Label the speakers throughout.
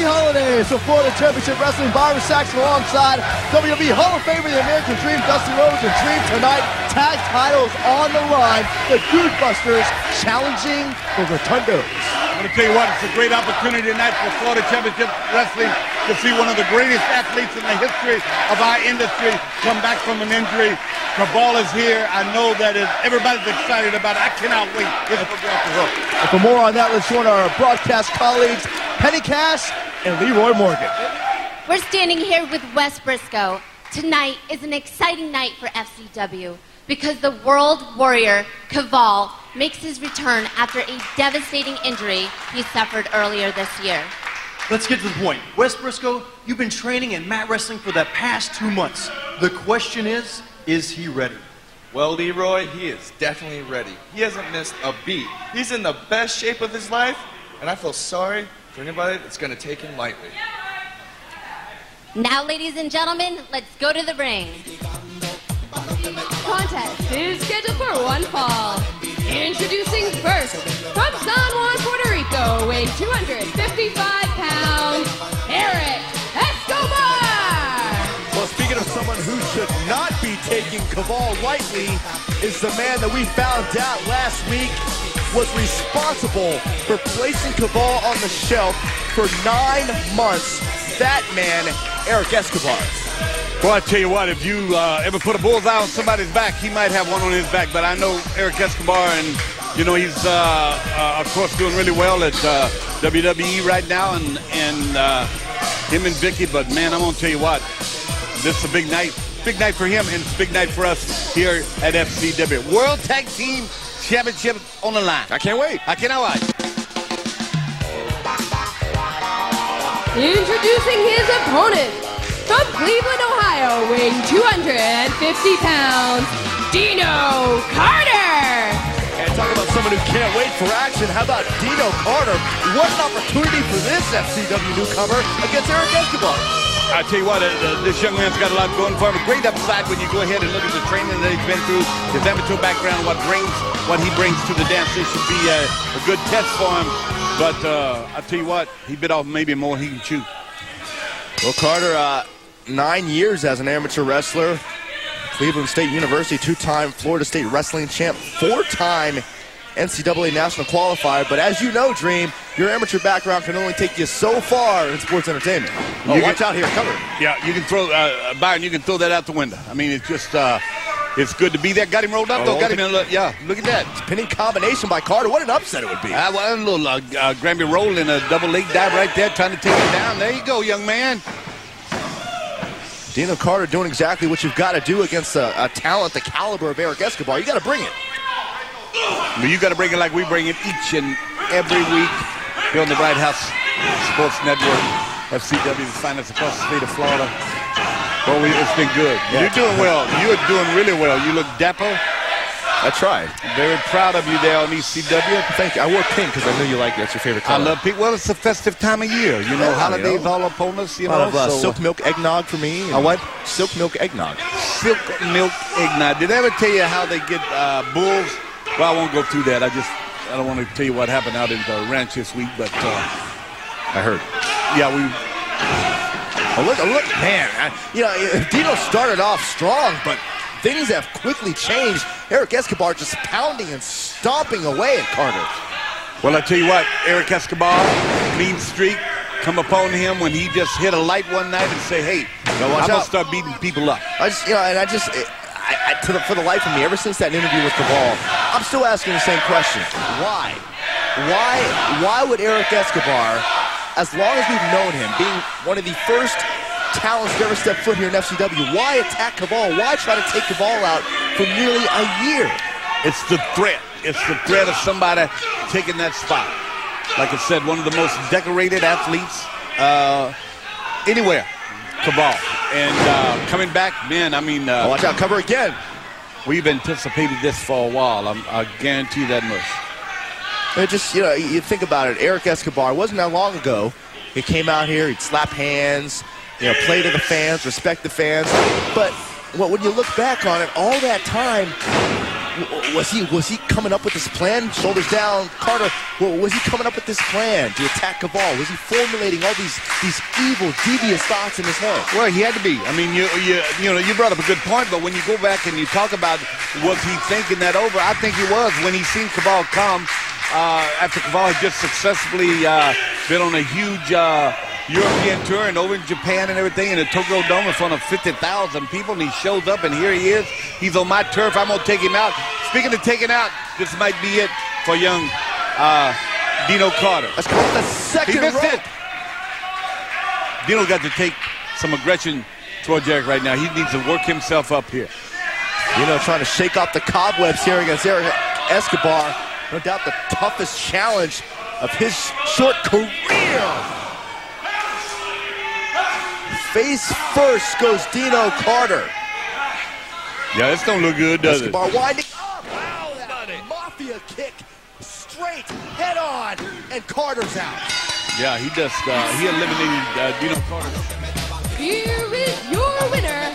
Speaker 1: holidays for Florida Championship Wrestling. Byron Saxon alongside WWE Hall of Famer, the American Dream, Dusty Rhodes, and Dream tonight. Tag titles on the line. The Dude Busters challenging the Rotundos.
Speaker 2: I'm going to tell you what, it's a great opportunity tonight for Florida Championship Wrestling to see one of the greatest athletes in the history of our industry come back from an injury. Cabal is here. I know that everybody's excited about it. I cannot wait. This will be off the hook.
Speaker 1: And for more on that, let's join our broadcast colleagues, Penny Cash and Leroy Morgan.
Speaker 3: We're standing here with Wes Briscoe. Tonight is an exciting night for FCW because the World Warrior, Cabal, makes his return after a devastating injury he suffered earlier this year.
Speaker 4: Let's get to the point. Wes Briscoe, you've been training in mat wrestling for the past 2 months. The question is he ready?
Speaker 5: Well, Leroy, he is definitely ready. He hasn't missed a beat. He's in the best shape of his life, and I feel sorry for anybody that's going to take him lightly.
Speaker 3: Now, ladies and gentlemen, let's go to the ring.
Speaker 6: Contest is scheduled for one fall. Introducing first, from San Juan, Puerto Rico, weighing 255 pounds, Eric Escobar!
Speaker 1: Well, speaking of someone who should not be taking Cabal lightly, is the man that we found out last week was responsible for placing Cabal on the shelf for 9 months. That man, Eric Escobar.
Speaker 2: Well, I tell you what, if you ever put a bullseye on somebody's back, he might have one on his back. But I know Eric Escobar, and you know he's of course doing really well at WWE right now, and him and Vicky. But man, I'm gonna tell you what, this is a big night for him, and it's a big night for us here at FCW. World Tag Team Championship on the line. I can't wait. I cannot wait.
Speaker 6: Introducing his opponent, from Cleveland, Ohio, weighing 250 pounds, Dino Carter!
Speaker 1: And talk about someone who can't wait for action. How about Dino Carter? What an opportunity for this FCW newcomer against Eric Escobar.
Speaker 2: I tell you what, this young man's got a lot going for him. A great upside when you go ahead and look at the training that he's been through, his amateur background, what he brings to the dance. This should be a good test for him. But I tell you what, he bit off maybe more he can chew.
Speaker 1: Well, Carter, 9 years as an amateur wrestler, Cleveland State University, 2-time Florida State Wrestling champ, 4-time NCAA national qualifier. But as you know, Dream, your amateur background can only take you so far in sports entertainment. Oh, watch out here, cover.
Speaker 2: Yeah, you can throw, Byron, you can throw that out the window. I mean, it's just, it's good to be there. Got him rolled up, though. Got him in, yeah, look at that.
Speaker 1: Spinning combination by Carter. What an upset it would be.
Speaker 2: Well, a little Grammy roll and a double leg dive right there, trying to take him down. There you go, young man.
Speaker 1: Dino Carter doing exactly what you've got to do against a talent the caliber of Eric Escobar. You got to bring it.
Speaker 2: But you got to bring it like we bring it each and every week here on the Bright House Sports Network. FCW is finest across the state of Florida. Well, it's been good. Yeah, you're doing well. You're doing really well. You look dapper.
Speaker 1: I tried.
Speaker 2: Very proud of you there on ECW.
Speaker 1: Thank you. I wore pink because I knew you liked it. That's your favorite color.
Speaker 2: I love pink. Well, it's a festive time of year. You know, holidays all upon us. You know,
Speaker 1: a lot of silk milk eggnog for me.
Speaker 2: A what?
Speaker 1: Silk milk eggnog.
Speaker 2: Silk milk eggnog. Did I ever tell you how they get bulls? Well, I won't go through that. I don't want to tell you what happened out in the ranch this week, but
Speaker 1: I heard.
Speaker 2: Yeah, we.
Speaker 1: Oh, look, man. Dino started off strong, but things have quickly changed. Eric Escobar just pounding and stomping away at Carter.
Speaker 2: Well, I tell you what, Eric Escobar, mean streak, come upon him when he just hit a light one night and say, hey, I'm going to start beating people up.
Speaker 1: For the life of me, ever since that interview with Cabal, I'm still asking the same question. Why? Why would Eric Escobar, as long as we've known him, being one of the first talents to ever step foot here in FCW, why attack Cabal? Why try to take Cabal out for nearly a year?
Speaker 2: It's the threat. It's the threat of somebody taking that spot. Like I said, one of the most decorated athletes anywhere, Cabal. And coming back, man, I mean...
Speaker 1: watch out, cover again.
Speaker 2: We've anticipated this for a while. I guarantee you that much.
Speaker 1: It just, you think about it. Eric Escobar, it wasn't that long ago. He came out here, he'd slap hands, play to the fans, respect the fans. But when you look back on it, all that time, Was he coming up with this plan? Shoulders down, Carter. Was he coming up with this plan to attack Kaval? Was he formulating all these evil, devious thoughts in his head?
Speaker 2: Well, he had to be. I mean, you brought up a good point, but when you go back and you talk about was he thinking that over, I think he was. When he seen Kaval come, after Kaval had just successfully been on a huge European tour and over in Japan and everything in the Tokyo Dome in front of 50,000 people, and he shows up, and here he is. He's on my turf. I'm going to take him out. Speaking of taking out, this might be it for young Dino Carter.
Speaker 1: That's called the second rope.
Speaker 2: It. Dino got to take some aggression towards Eric right now. He needs to work himself up here.
Speaker 1: Dino trying to shake off the cobwebs here against Eric Escobar. No doubt the toughest challenge of his short career. Face first goes Dino Carter.
Speaker 2: Yeah, this don't look good, does
Speaker 1: Escobar winding up. Wow, that mafia kick straight head on, and Carter's out.
Speaker 2: Yeah, he just he eliminated Dino Carter.
Speaker 6: Here is your winner,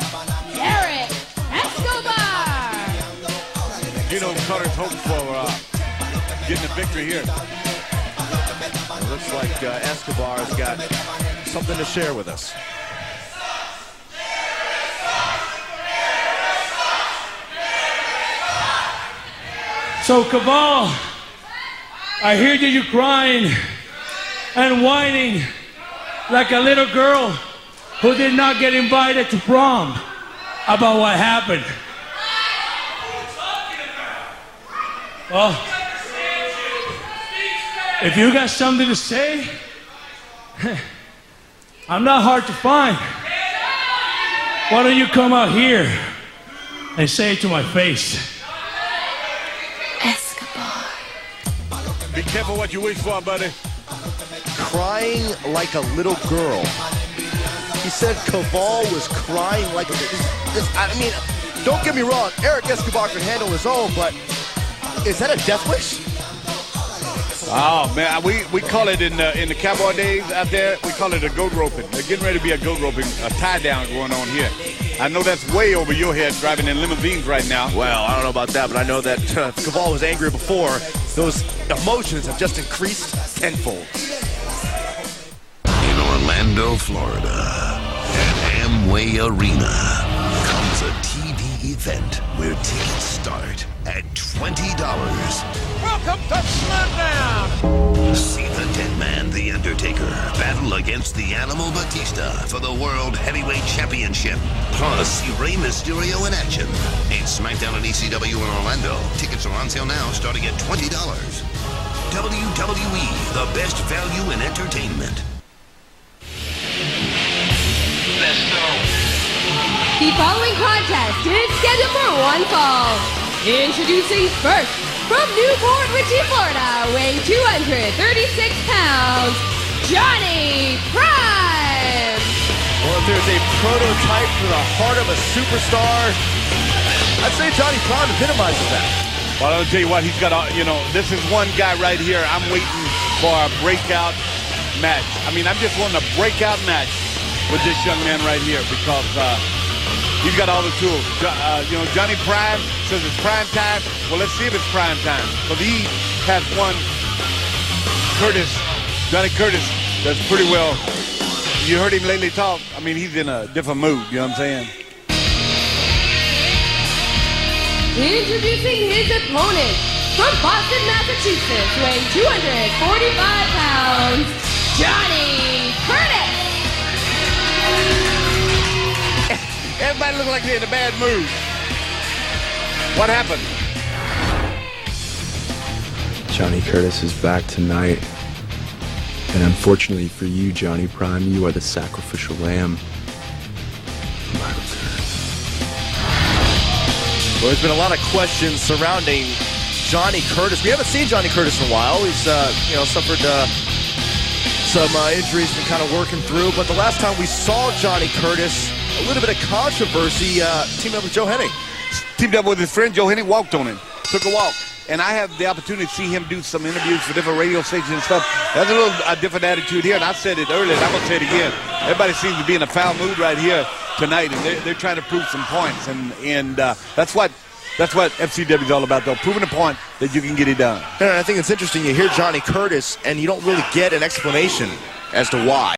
Speaker 6: Eric Escobar.
Speaker 2: Dino Carter's hoping for getting a victory here.
Speaker 1: It looks like Escobar's got something to share with us.
Speaker 7: So, Kaval, I hear that you're crying and whining like a little girl who did not get invited to prom about what happened. Well, if you got something to say, I'm not hard to find. Why don't you come out here and say it to my face?
Speaker 2: Be careful what you wish for, buddy.
Speaker 1: Crying like a little girl. He said Kaval was crying like a little... I mean, don't get me wrong. Eric Escobar can handle his own, but is that a death wish?
Speaker 2: Oh, man, we call it in the cowboy days out there, we call it a goat roping. They're getting ready to be a goat roping, a tie-down going on here. I know that's way over your head driving in limousines right now.
Speaker 1: Well, I don't know about that, but I know that Kaval was angry before. Those emotions have just increased tenfold.
Speaker 8: In Orlando, Florida, at Amway Arena, comes a TV event where tickets start at $20.
Speaker 9: Welcome to Smackdown!
Speaker 8: See the Dead Man, The Undertaker, battle against the Animal Batista for the World Heavyweight Championship. Plus, see Rey Mysterio in action. It's Smackdown at ECW in Orlando. Tickets are on sale now, starting at $20. WWE, the best value in entertainment.
Speaker 9: Let's go!
Speaker 6: The following contest is scheduled for one fall. Introducing first, from Newport Richey, Florida, weighing 236 pounds, Johnny Prime.
Speaker 1: Well, if there's a prototype for the heart of a superstar, I'd say Johnny Prime epitomizes that.
Speaker 2: Well, I'll tell you what, he's got a, this is one guy right here. I'm waiting for a breakout match. I mean, I'm just wanting a breakout match with this young man right here because he's got all the tools. Johnny Prime says it's prime time. Well, let's see if it's prime time. Because he has one Johnny Curtis, does pretty well. You heard him lately talk. I mean, he's in a different mood, you know what I'm saying?
Speaker 6: Introducing his opponent, from Boston, Massachusetts, weighing 245 pounds, Johnny Curtis.
Speaker 2: Everybody looks like they're in a bad mood. What happened?
Speaker 10: Johnny Curtis is back tonight. And unfortunately for you, Johnny Prime, you are the sacrificial lamb.
Speaker 1: Well, there's been a lot of questions surrounding Johnny Curtis. We haven't seen Johnny Curtis in a while. He's, suffered some injuries and kind of working through. But the last time we saw Johnny Curtis, a little bit of controversy, teamed up with Joe Hennig.
Speaker 2: Teamed up with his friend Joe Hennig, walked on him, took a walk. And I have the opportunity to see him do some interviews for different radio stations and stuff. There's a little different attitude here, and I said it earlier, and I'm going to say it again. Everybody seems to be in a foul mood right here tonight, and they're trying to prove some points. And that's what That's what FCW is all about, though, proving a point that you can get it done.
Speaker 1: And I think it's interesting. You hear Johnny Curtis, and you don't really get an explanation as to why.